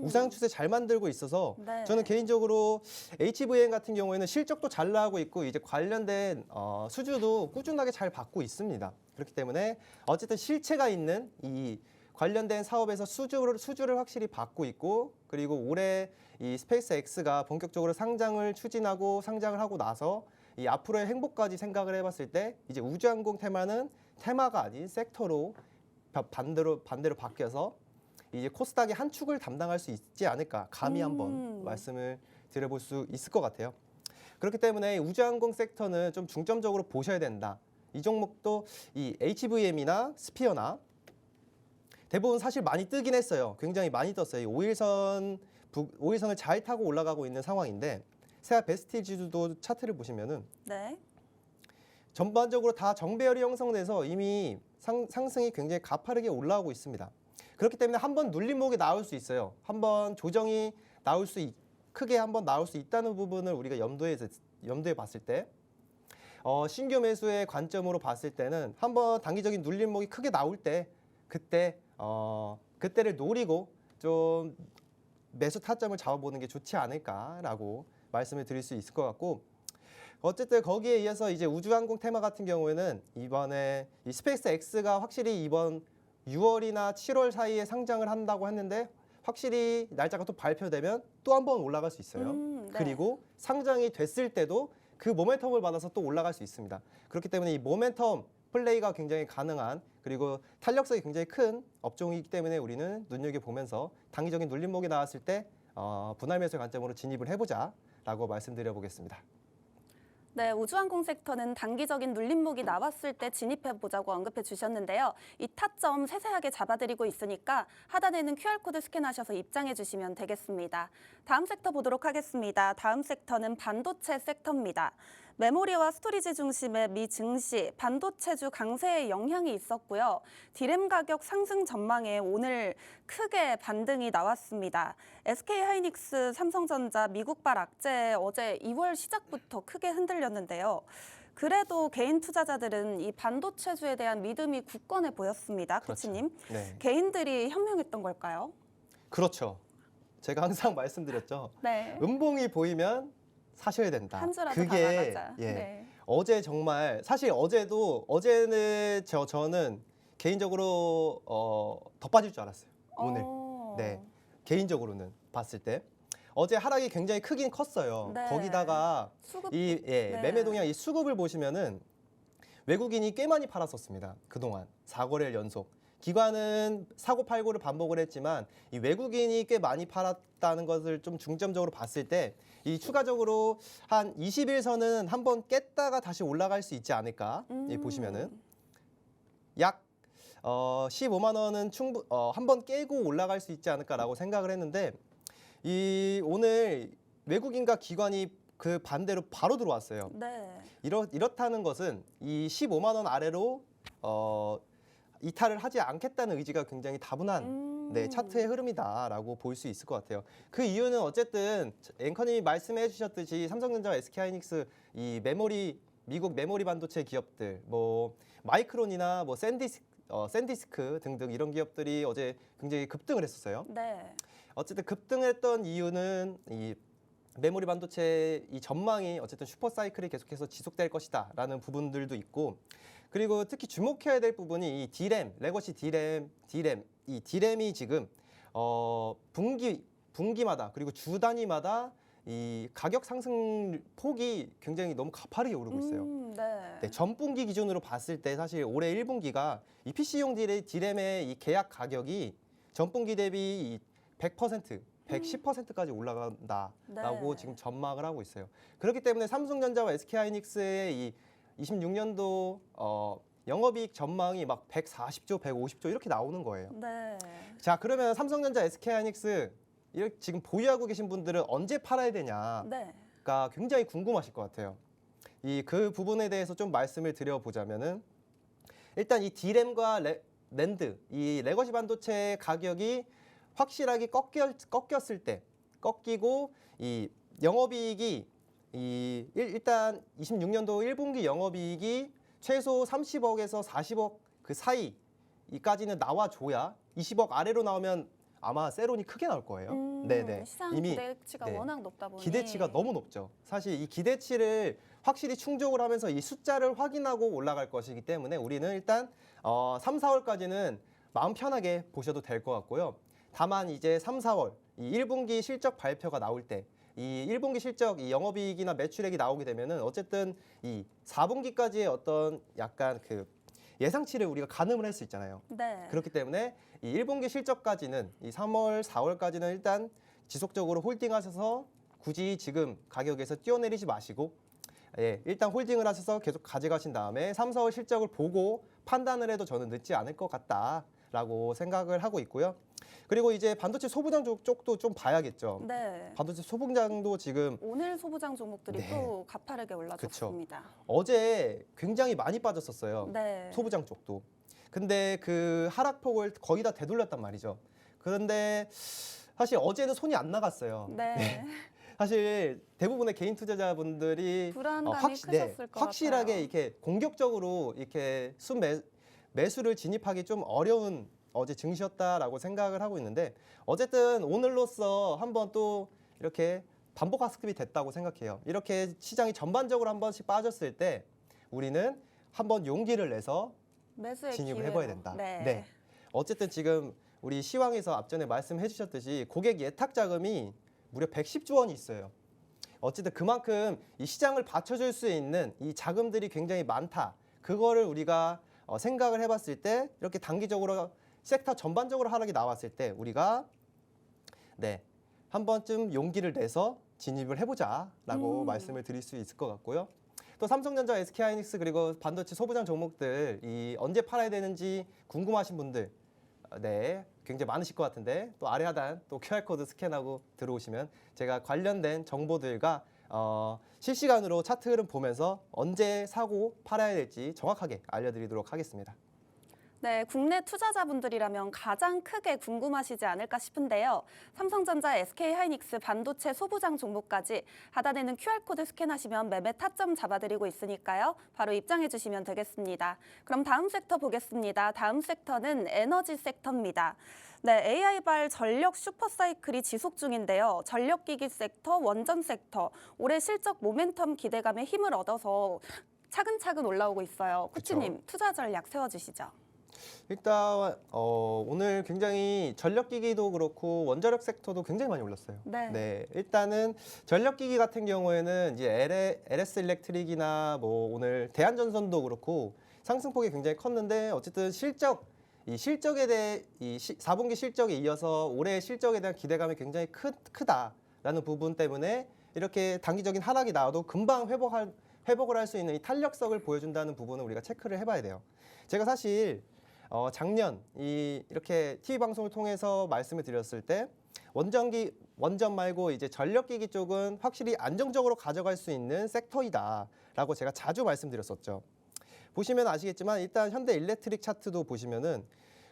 우상 추세 잘 만들고 있어서 네. 저는 개인적으로 HVM 같은 경우에는 실적도 잘 나오고 있고 이제 관련된 수주도 꾸준하게 잘 받고 있습니다. 그렇기 때문에 어쨌든 실체가 있는 이 관련된 사업에서 수주를 확실히 받고 있고 그리고 올해 이 스페이스 X가 본격적으로 상장을 추진하고 상장을 하고 나서 이 앞으로의 행보까지 생각을 해봤을 때 이제 우주항공 테마는 테마가 아닌 섹터로 반대로 바뀌어서 이제 코스닥의 한 축을 담당할 수 있지 않을까 감히 한번 말씀을 드려볼 수 있을 것 같아요. 그렇기 때문에 우주항공 섹터는 좀 중점적으로 보셔야 된다. 이 종목도 이 HVM이나 스피어나 대부분 사실 많이 뜨긴 했어요. 굉장히 많이 떴어요. 이 5일선을 잘 타고 올라가고 있는 상황인데 세아 베스틸 지수도 차트를 보시면은 네. 전반적으로 다 정배열이 형성돼서 이미 상승이 굉장히 가파르게 올라오고 있습니다. 그렇기 때문에 한번 눌림목이 나올 수 있어요. 한번 조정이 크게 한번 나올 수 있다는 부분을 우리가 염두에 봤을 때 신규 매수의 관점으로 봤을 때는 한번 단기적인 눌림목이 크게 나올 때 그때를 노리고 좀 매수 타점을 잡아보는 게 좋지 않을까라고 말씀을 드릴 수 있을 것 같고 어쨌든 거기에 이어서 이제 우주항공 테마 같은 경우에는 이번에 이 스페이스 X가 확실히 이번 6월이나 7월 사이에 상장을 한다고 했는데 확실히 날짜가 또 발표되면 또 한 번 올라갈 수 있어요. 네. 그리고 상장이 됐을 때도 그 모멘텀을 받아서 또 올라갈 수 있습니다. 그렇기 때문에 이 모멘텀 플레이가 굉장히 가능한 그리고 탄력성이 굉장히 큰 업종이기 때문에 우리는 눈여겨보면서 단기적인 눌림목이 나왔을 때 분할 매수의 관점으로 진입을 해보자라고 말씀드려보겠습니다. 네, 우주항공 섹터는 단기적인 눌림목이 나왔을 때 진입해보자고 언급해 주셨는데요. 이 타점 세세하게 잡아드리고 있으니까 하단에는 QR코드 스캔하셔서 입장해 주시면 되겠습니다. 다음 섹터 보도록 하겠습니다. 다음 섹터는 반도체 섹터입니다. 메모리와 스토리지 중심의 미 증시, 반도체주 강세에 영향이 있었고요. 디램 가격 상승 전망에 오늘 크게 반등이 나왔습니다. SK하이닉스, 삼성전자, 미국발 악재 어제 2월 시작부터 크게 흔들렸는데요. 그래도 개인 투자자들은 이 반도체주에 대한 믿음이 굳건해 보였습니다. 그렇죠. 코치님, 네. 개인들이 현명했던 걸까요? 그렇죠. 제가 항상 말씀드렸죠. 네. 음봉이 보이면 사셔야 된다. 한 주라도 그게 다 나가자. 예. 네. 어제 정말 사실 어제는 저는 개인적으로 더 빠질 줄 알았어요. 오늘. 네. 개인적으로는 봤을 때 어제 하락이 굉장히 크긴 컸어요. 네. 거기다가 수급 네. 매매 동향 이 수급을 보시면은 외국인이 꽤 많이 팔았었습니다. 그동안 4거래일 연속. 기관은 사고 팔고를 반복을 했지만 이 외국인이 꽤 많이 팔았다는 것을 좀 중점적으로 봤을 때 이 추가적으로 한 20일선은 한번 깼다가 다시 올라갈 수 있지 않을까 보시면은 약 15만 원은 한번 깨고 올라갈 수 있지 않을까라고 생각을 했는데 이 오늘 외국인과 기관이 그 반대로 바로 들어왔어요. 네. 이렇다는 것은 이 15만 원 아래로 이탈을 하지 않겠다는 의지가 굉장히 다분한 차트의 흐름이다라고 볼 수 있을 것 같아요. 그 이유는 어쨌든 앵커님이 말씀해 주셨듯이 삼성전자와 SK하이닉스 이 미국 메모리 반도체 기업들 뭐 마이크론이나 뭐 샌디스크 등등 이런 기업들이 어제 굉장히 급등을 했었어요. 네. 어쨌든 급등했던 이유는 이 메모리 반도체 이 전망이 어쨌든 슈퍼 사이클이 계속해서 지속될 것이다라는 부분들도 있고 그리고 특히 주목해야 될 부분이 이 디램, 레거시 이 디램이 지금 분기마다 그리고 주 단위마다 이 가격 상승 폭이 굉장히 너무 가파르게 오르고 있어요. 네. 네, 전분기 기준으로 봤을 때 사실 올해 1분기가 이 PC용 디램의 이 계약 가격이 전분기 대비 100%, 110%까지 올라간다라고 네. 지금 전망을 하고 있어요. 그렇기 때문에 삼성전자와 SK하이닉스의 이 26년도 영업이익 전망이 막 140조, 150조 이렇게 나오는 거예요. 네. 자, 그러면 삼성전자, SK하이닉스 지금 보유하고 계신 분들은 언제 팔아야 되냐가 네. 굉장히 궁금하실 것 같아요. 그 부분에 대해서 좀 말씀을 드려보자면은 일단 이 디램과 낸드, 이 레거시 반도체 가격이 확실하게 꺾였을 때 꺾이고 이 영업이익이 일단 26년도 1분기 영업이익이 최소 30억에서 40억 그 사이까지는 나와줘야 20억 아래로 나오면 아마 세론이 크게 나올 거예요. 네네. 시장 이미 기대치가 네. 워낙 높다 보니 기대치가 너무 높죠. 사실 이 기대치를 확실히 충족을 하면서 이 숫자를 확인하고 올라갈 것이기 때문에 우리는 일단 3, 4월까지는 마음 편하게 보셔도 될 것 같고요. 다만 이제 3, 4월 이 1분기 실적 발표가 나올 때 이 1분기 실적, 이 영업이익이나 매출액이 나오게 되면은 어쨌든 이 4분기까지의 어떤 약간 그 예상치를 우리가 가늠을 할 수 있잖아요. 네. 그렇기 때문에 이 1분기 실적까지는 이 3월, 4월까지는 일단 지속적으로 홀딩하셔서 굳이 지금 가격에서 뛰어내리지 마시고 일단 홀딩을 하셔서 계속 가져가신 다음에 3, 4월 실적을 보고 판단을 해도 저는 늦지 않을 것 같다라고 생각을 하고 있고요. 그리고 이제 반도체 소부장 쪽도 좀 봐야겠죠. 네. 반도체 소부장도 지금 오늘 소부장 종목들이 네. 또 가파르게 올라졌습니다. 어제 굉장히 많이 빠졌었어요. 네. 소부장 쪽도. 근데 그 하락폭을 거의 다 되돌렸단 말이죠. 그런데 사실 어제는 손이 안 나갔어요. 네. 사실 대부분의 개인 투자자분들이 불안감이 크셨을 것 확실하게 같아요. 이렇게 공격적으로 이렇게 매수를 진입하기 좀 어려운 어제 증시였다라고 생각을 하고 있는데 어쨌든 오늘로써 한번 또 이렇게 반복 학습이 됐다고 생각해요. 이렇게 시장이 전반적으로 한 번씩 빠졌을 때 우리는 한번 용기를 내서 매수의 진입을 기회로. 해봐야 된다. 네. 어쨌든 지금 우리 시황에서 앞전에 말씀해 주셨듯이 고객 예탁 자금이 무려 110조 원이 있어요. 어쨌든 그만큼 이 시장을 받쳐줄 수 있는 이 자금들이 굉장히 많다. 그거를 우리가 생각을 해봤을 때 이렇게 단기적으로 섹터 전반적으로 하락이 나왔을 때 우리가 네, 한 번쯤 용기를 내서 진입을 해보자라고 말씀을 드릴 수 있을 것 같고요. 또 삼성전자, SK하이닉스 그리고 반도체 소부장 종목들 이 언제 팔아야 되는지 궁금하신 분들 네, 굉장히 많으실 것 같은데 또 아래 하단 또 QR코드 스캔하고 들어오시면 제가 관련된 정보들과 실시간으로 차트 흐름 보면서 언제 사고 팔아야 될지 정확하게 알려드리도록 하겠습니다. 네, 국내 투자자분들이라면 가장 크게 궁금하시지 않을까 싶은데요. 삼성전자, SK하이닉스, 반도체 소부장 종목까지 하단에는 QR코드 스캔하시면 매매 타점 잡아드리고 있으니까요. 바로 입장해 주시면 되겠습니다. 그럼 다음 섹터 보겠습니다. 다음 섹터는 에너지 섹터입니다. 네, AI발 전력 슈퍼사이클이 지속 중인데요. 전력기기 섹터, 원전 섹터, 올해 실적 모멘텀 기대감에 힘을 얻어서 차근차근 올라오고 있어요. 코치님, 투자 전략 세워주시죠. 일단 오늘 굉장히 전력기기도 그렇고 원자력 섹터도 굉장히 많이 올랐어요. 네. 일단은 전력기기 같은 경우에는 이제 LS 일렉트릭이나 뭐 오늘 대한전선도 그렇고 상승폭이 굉장히 컸는데 어쨌든 이 실적에 대해 이 4분기 실적에 이어서 올해 실적에 대한 기대감이 굉장히 크다라는 부분 때문에 이렇게 단기적인 하락이 나와도 금방 회복을 할 수 있는 이 탄력성을 보여준다는 부분을 우리가 체크를 해봐야 돼요. 제가 사실 작년 이렇게 TV 방송을 통해서 말씀을 드렸을 때 원전 말고 이제 전력기기 쪽은 확실히 안정적으로 가져갈 수 있는 섹터이다라고 제가 자주 말씀드렸었죠. 보시면 아시겠지만 일단 현대 일렉트릭 차트도 보시면은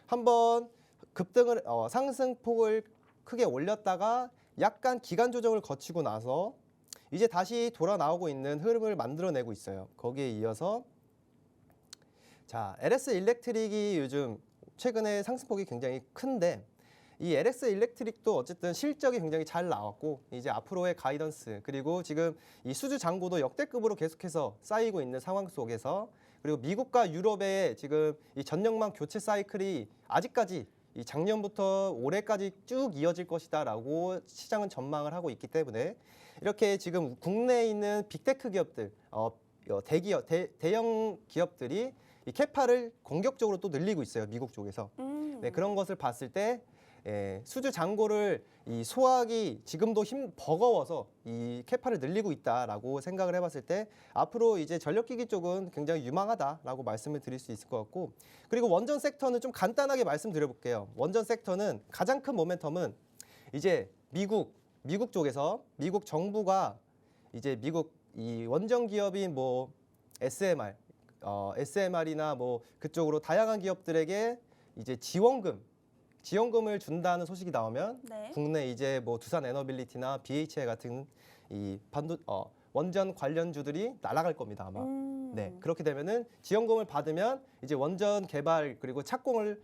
한번 급등을 상승폭을 크게 올렸다가 약간 기간 조정을 거치고 나서 이제 다시 돌아 나오고 있는 흐름을 만들어내고 있어요. 거기에 이어서 자, LS 일렉트릭이 요즘 최근에 상승폭이 굉장히 큰데 이 LS 일렉트릭도 어쨌든 실적이 굉장히 잘 나왔고 이제 앞으로의 가이던스 그리고 지금 이 수주 잔고도 역대급으로 계속해서 쌓이고 있는 상황 속에서 그리고 미국과 유럽의 지금 이 전력망 교체 사이클이 아직까지 이 작년부터 올해까지 쭉 이어질 것이다라고 시장은 전망을 하고 있기 때문에 이렇게 지금 국내에 있는 빅테크 기업들, 대형 기업들이 이 캐파를 공격적으로 또 늘리고 있어요. 미국 쪽에서. 네, 그런 것을 봤을 때 수주 잔고를 이 소화하기 지금도 버거워서 이 캐파를 늘리고 있다라고 생각을 해봤을 때 앞으로 이제 전력기기 쪽은 굉장히 유망하다라고 말씀을 드릴 수 있을 것 같고 그리고 원전 섹터는 좀 간단하게 말씀드려볼게요. 원전 섹터는 가장 큰 모멘텀은 이제 미국 쪽에서 미국 정부가 이제 미국 이 원전 기업인 뭐 SMR이나 뭐 그쪽으로 다양한 기업들에게 이제 지원금을 준다는 소식이 나오면 네. 국내 이제 뭐 두산 에너빌리티나 BHI 같은 이 원전 관련주들이 날아갈 겁니다 아마. 네, 그렇게 되면은 지원금을 받으면 이제 원전 개발 그리고 착공을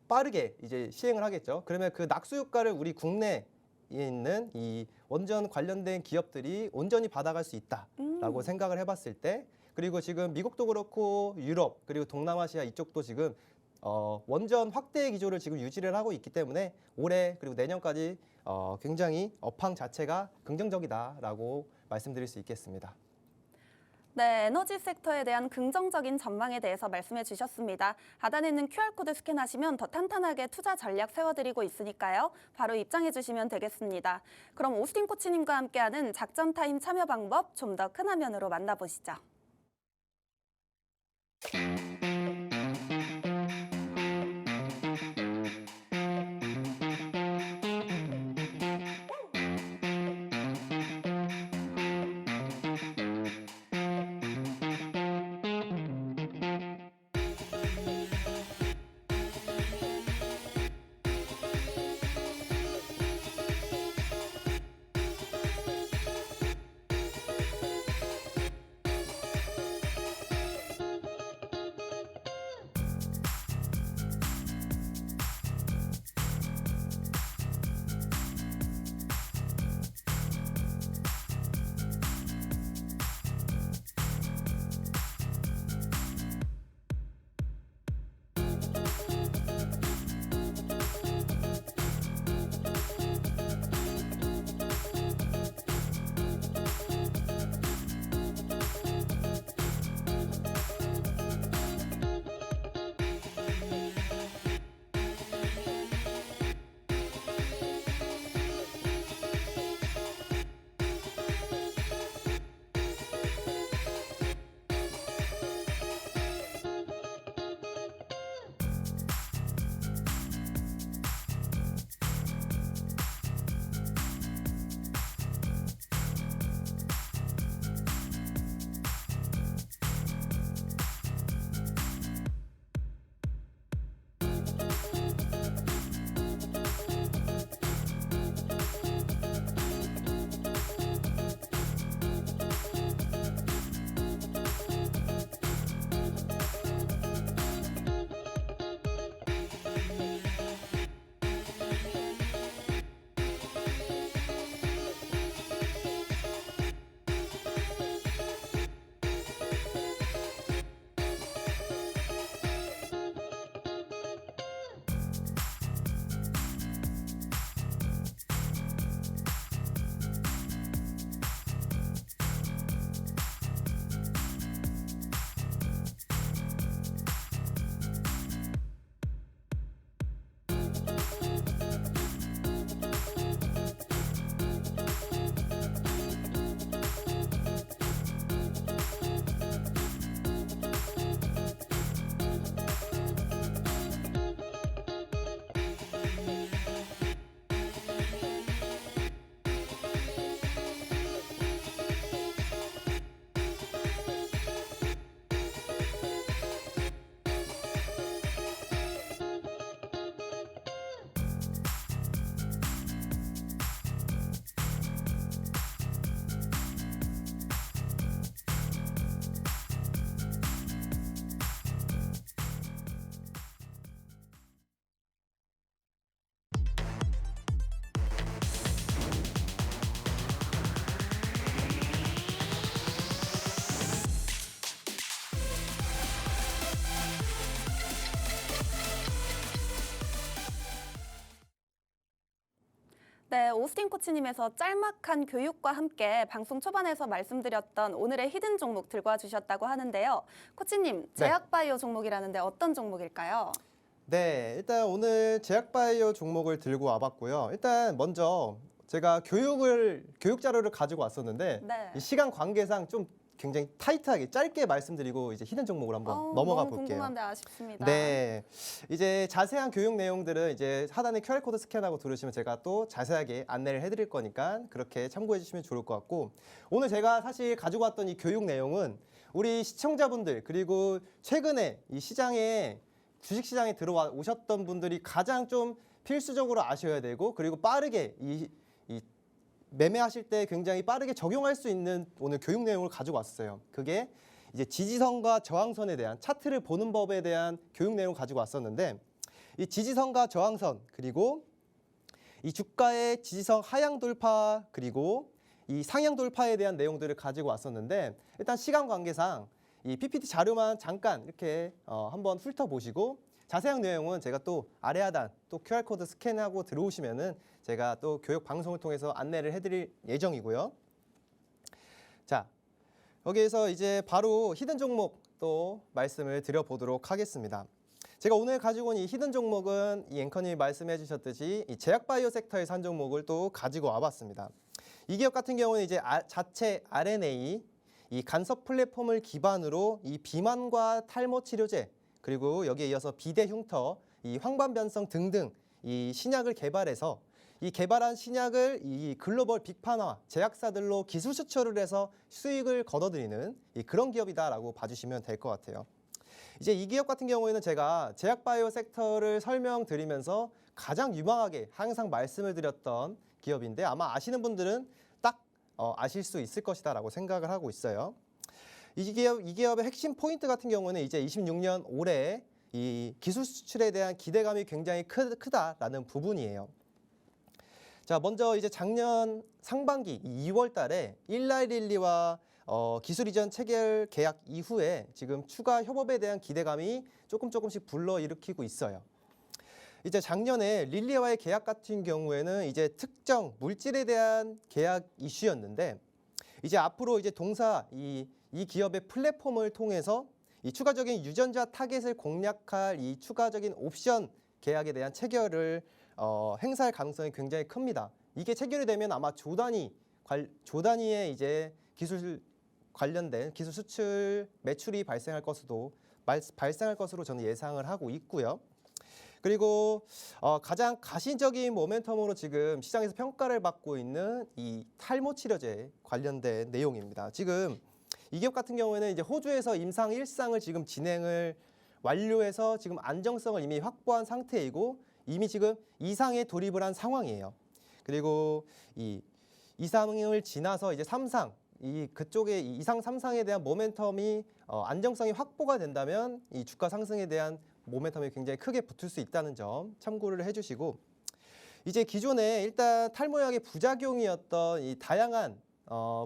빠르게 이제 시행을 하겠죠. 그러면 그 낙수 효과를 우리 국내에 있는 이 원전 관련된 기업들이 온전히 받아갈 수 있다라고 생각을 해봤을 때 그리고 지금 미국도 그렇고 유럽 그리고 동남아시아 이쪽도 지금 원전 확대 기조를 지금 유지를 하고 있기 때문에 올해 그리고 내년까지 굉장히 업황 자체가 긍정적이다라고 말씀드릴 수 있겠습니다. 네, 에너지 섹터에 대한 긍정적인 전망에 대해서 말씀해 주셨습니다. 하단에는 QR코드 스캔하시면 더 탄탄하게 투자 전략 세워드리고 있으니까요. 바로 입장해 주시면 되겠습니다. 그럼 오스틴 코치님과 함께하는 작전 타임 참여 방법 좀 더 큰 화면으로 만나보시죠. 네, 오스틴 코치님에서 짤막한 교육과 함께 방송 초반에서 말씀드렸던 오늘의 히든 종목 들고 와주셨다고 하는데요. 코치님, 제약바이오 종목이라는데 어떤 종목일까요? 네, 일단 오늘 제약바이오 종목을 들고 와봤고요. 일단 먼저 제가 교육 자료를 가지고 왔었는데 네. 이 시간 관계상 좀 굉장히 타이트하게 짧게 말씀드리고 이제 히든 종목으로 한번 넘어가 너무 볼게요. 궁금한데 아쉽습니다. 네, 이제 자세한 교육 내용들은 이제 하단에 QR코드 스캔하고 들으시면 제가 또 자세하게 안내를 해드릴 거니까 그렇게 참고해 주시면 좋을 것 같고, 오늘 제가 사실 가지고 왔던 이 교육 내용은 우리 시청자분들 그리고 최근에 이 시장에 주식시장에 들어와 오셨던 분들이 가장 좀 필수적으로 아셔야 되고, 그리고 빠르게 이 매매하실 때 굉장히 빠르게 적용할 수 있는 오늘 교육 내용을 가지고 왔어요. 그게 이제 지지선과 저항선에 대한 차트를 보는 법에 대한 교육 내용을 가지고 왔었는데, 이 지지선과 저항선 그리고 이 주가의 지지선 하향 돌파 그리고 이 상향 돌파에 대한 내용들을 가지고 왔었는데, 일단 시간 관계상 이 PPT 자료만 잠깐 이렇게 한번 훑어보시고 자세한 내용은 제가 또 아래 하단 또 QR코드 스캔하고 들어오시면은 제가 또 교육 방송을 통해서 안내를 해드릴 예정이고요. 자, 여기에서 이제 바로 히든 종목 또 말씀을 드려보도록 하겠습니다. 제가 오늘 가지고 온 이 히든 종목은 이 앵커님이 말씀해 주셨듯이 이 제약바이오 섹터의 한 종목을 또 가지고 와봤습니다. 이 기업 같은 경우는 이제 자체 RNA 이 간섭 플랫폼을 기반으로 이 비만과 탈모 치료제 그리고 여기에 이어서 비대 흉터, 이 황반변성 등등 이 신약을 개발해서 이 개발한 신약을 이 글로벌 빅파마 제약사들로 기술 수출을 해서 수익을 거둬들이는 그런 기업이다라고 봐주시면 될 것 같아요. 이제 이 기업 같은 경우에는 제가 제약바이오 섹터를 설명드리면서 가장 유망하게 항상 말씀을 드렸던 기업인데, 아마 아시는 분들은 딱 아실 수 있을 것이다라고 생각을 하고 있어요. 이 기업의 핵심 포인트 같은 경우는 이제 26년 올해 이 기술 수출에 대한 기대감이 굉장히 크다라는 부분이에요. 자, 먼저 이제 작년 상반기 2월 달에 일라이릴리와 기술 이전 체결 계약 이후에 지금 추가 협업에 대한 기대감이 조금씩 불러일으키고 있어요. 이제 작년에 릴리와의 계약 같은 경우에는 이제 특정 물질에 대한 계약 이슈였는데, 이제 앞으로 이제 동사 이 기업의 플랫폼을 통해서 이 추가적인 유전자 타겟을 공략할 이 추가적인 옵션 계약에 대한 체결을 행사할 가능성이 굉장히 큽니다. 이게 체결이 되면 아마 조 단위의 이제 기술 관련된 기술 수출 매출이 발생할 것으로 저는 예상을 하고 있고요. 그리고 가장 가시적인 모멘텀으로 지금 시장에서 평가를 받고 있는 이 탈모 치료제 관련된 내용입니다. 지금 이 기업 같은 경우에는 이제 호주에서 임상 1상을 지금 진행을 완료해서 지금 안정성을 이미 확보한 상태이고, 이미 지금 2상에 돌입을 한 상황이에요. 그리고 이 2상을 지나서 이제 3상, 그쪽에 2상, 3상에 대한 모멘텀이 안정성이 확보가 된다면 이 주가 상승에 대한 모멘텀이 굉장히 크게 붙을 수 있다는 점 참고를 해주시고, 이제 기존에 일단 탈모약의 부작용이었던 이 다양한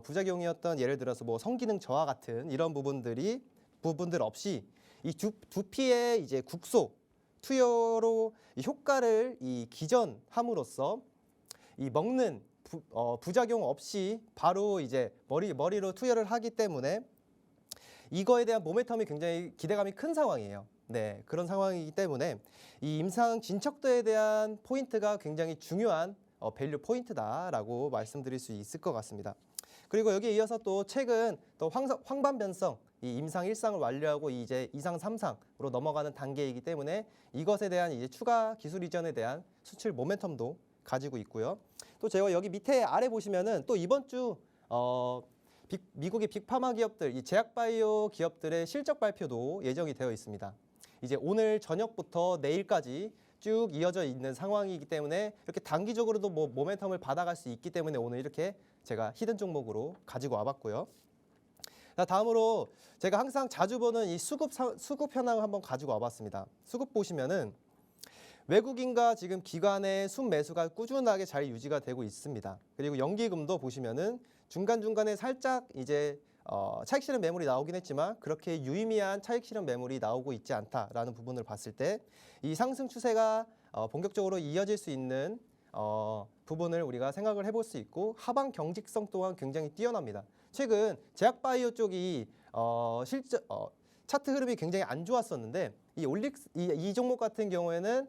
부작용이었던 예를 들어서 뭐 성기능 저하 같은 이런 부분들 없이 이 두피의 이제 국소 투여로 이 효과를 기전함으로써 이 먹는 부작용 없이 바로 이제 머리로 투여를 하기 때문에 이거에 대한 모멘텀이 굉장히 기대감이 큰 상황이에요. 네, 그런 상황이기 때문에 이 임상 진척도에 대한 포인트가 굉장히 중요한 밸류 포인트다라고 말씀드릴 수 있을 것 같습니다. 그리고 여기에 이어서 또 최근 또 황반변성 이 임상 1상을 완료하고 이제 2상, 3상으로 넘어가는 단계이기 때문에 이것에 대한 이제 추가 기술 이전에 대한 수출 모멘텀도 가지고 있고요. 또 제가 여기 밑에 아래 보시면은 또 이번 주 미국의 빅파마 기업들, 이 제약바이오 기업들의 실적 발표도 예정이 되어 있습니다. 이제 오늘 저녁부터 내일까지 쭉 이어져 있는 상황이기 때문에 이렇게 단기적으로도 뭐 모멘텀을 받아갈 수 있기 때문에 오늘 이렇게 제가 히든 종목으로 가지고 와봤고요. 자, 다음으로 제가 항상 자주 보는 이 수급 현황을 한번 가지고 와봤습니다. 수급 보시면은 외국인과 지금 기관의 순매수가 꾸준하게 잘 유지가 되고 있습니다. 그리고 연기금도 보시면은 중간중간에 살짝 이제 차익 실현 매물이 나오긴 했지만 그렇게 유의미한 차익 실현 매물이 나오고 있지 않다라는 부분을 봤을 때 이 상승 추세가 본격적으로 이어질 수 있는 부분을 우리가 생각을 해볼 수 있고 하방 경직성 또한 굉장히 뛰어납니다. 최근 제약바이오 쪽이 차트 흐름이 굉장히 안 좋았었는데 이 종목 같은 경우에는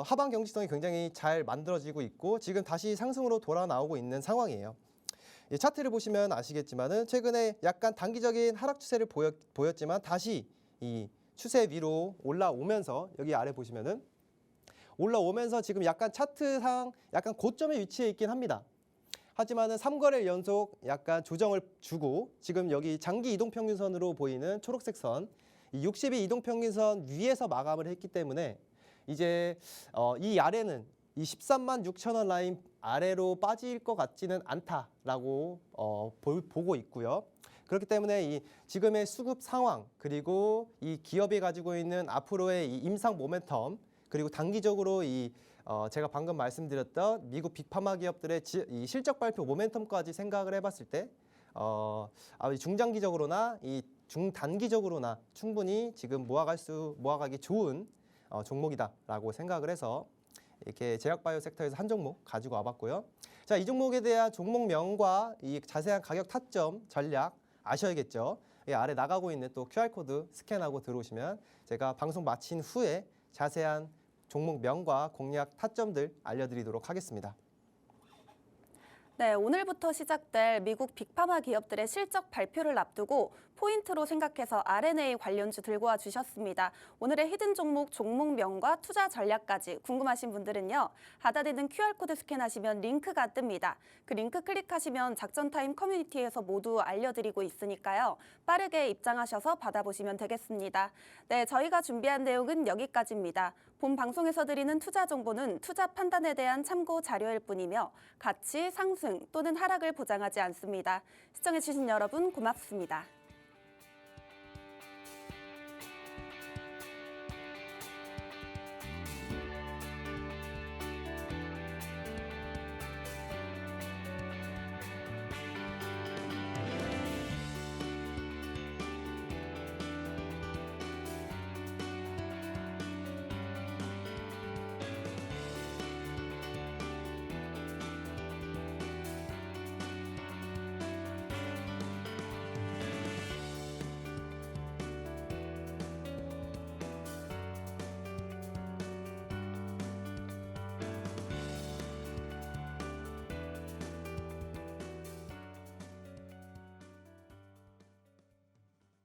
하방 경직성이 굉장히 잘 만들어지고 있고 지금 다시 상승으로 돌아 나오고 있는 상황이에요. 이 차트를 보시면 아시겠지만은 최근에 약간 단기적인 하락 추세를 보였지만 다시 이 추세 위로 올라오면서 여기 아래 보시면은 올라오면서 지금 약간 차트상 약간 고점에 위치해 있긴 합니다. 하지만은 3거래일 연속 약간 조정을 주고 지금 여기 장기 이동평균선으로 보이는 초록색 선, 이 60일 이동평균선 위에서 마감을 했기 때문에 이제 이 아래는 이 13만 6천 원 라인 아래로 빠질 것 같지는 않다라고 보고 있고요. 그렇기 때문에 이 지금의 수급 상황 그리고 이 기업이 가지고 있는 앞으로의 이 임상 모멘텀 그리고 단기적으로 제가 방금 말씀드렸던 미국 빅파마 기업들의 이 실적 발표 모멘텀까지 생각을 해봤을 때 중장기적으로나 이 중단기적으로나 충분히 지금 모아가기 좋은 종목이다라고 생각을 해서 이렇게 제약바이오 섹터에서 한 종목 가지고 와봤고요. 자, 이 종목에 대한 종목명과 이 자세한 가격 타점 전략 아셔야겠죠. 이 아래 나가고 있는 또 QR코드 스캔하고 들어오시면 제가 방송 마친 후에 자세한 종목명과 공략 타점들 알려드리도록 하겠습니다. 네, 오늘부터 시작될 미국 빅파마 기업들의 실적 발표를 앞두고 포인트로 생각해서 R&A 관련주 들고 와 주셨습니다. 오늘의 히든 종목명과 투자 전략까지 궁금하신 분들은요. 하단에 있는 QR코드 스캔하시면 링크가 뜹니다. 그 링크 클릭하시면 작전타임 커뮤니티에서 모두 알려드리고 있으니까요. 빠르게 입장하셔서 받아보시면 되겠습니다. 네, 저희가 준비한 내용은 여기까지입니다. 본 방송에서 드리는 투자 정보는 투자 판단에 대한 참고 자료일 뿐이며 가치 상승 또는 하락을 보장하지 않습니다. 시청해주신 여러분 고맙습니다.